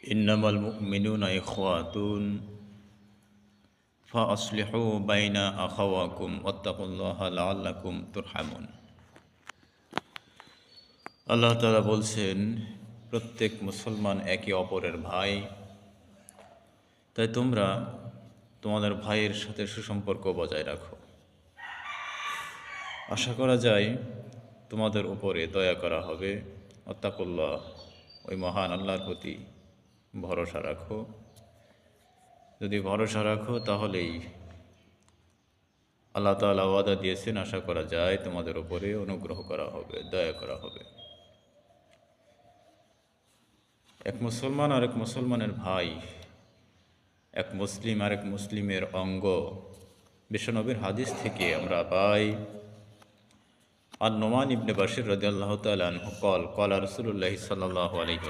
ইন্নামাল মুমিনুনা ইখওয়াতুন ফাআসলিহু বাইনা আখাওয়াকুম ওয়াত্তাকুল্লাহা লাআল্লাকুম তুরহামুন। আল্লাহ তাআলা বলছেন, প্রত্যেক মুসলমান একে অপরের ভাই, তাই তোমরা তোমাদের ভাইয়ের সাথে সুসম্পর্ক বজায় রাখো। আশা করা যায় তোমাদের উপরে দয়া করা হবে। ওয়াত্তাকুল্লাহ, ওই মহান আল্লাহর প্রতি ভরসা রাখো। যদি ভরসা রাখো তাহলেই আল্লাহ তাআলা ওয়াদা দিয়েছেন, আশা করা যায় তোমাদের উপরে অনুগ্রহ করা হবে, দয়া করা হবে। এক মুসলমান আর এক মুসলমানের ভাই, এক মুসলিম আর এক মুসলিমের অঙ্গ। বিশ্বনবীর হাদিস থেকে আমরা পাই, আর নোমান ইবনে বাশির রাদিয়াল্লাহু তাআলা আনহু ক্বাল ক্বালা রাসূলুল্লাহ সাল্লাল্লাহু আলাইহি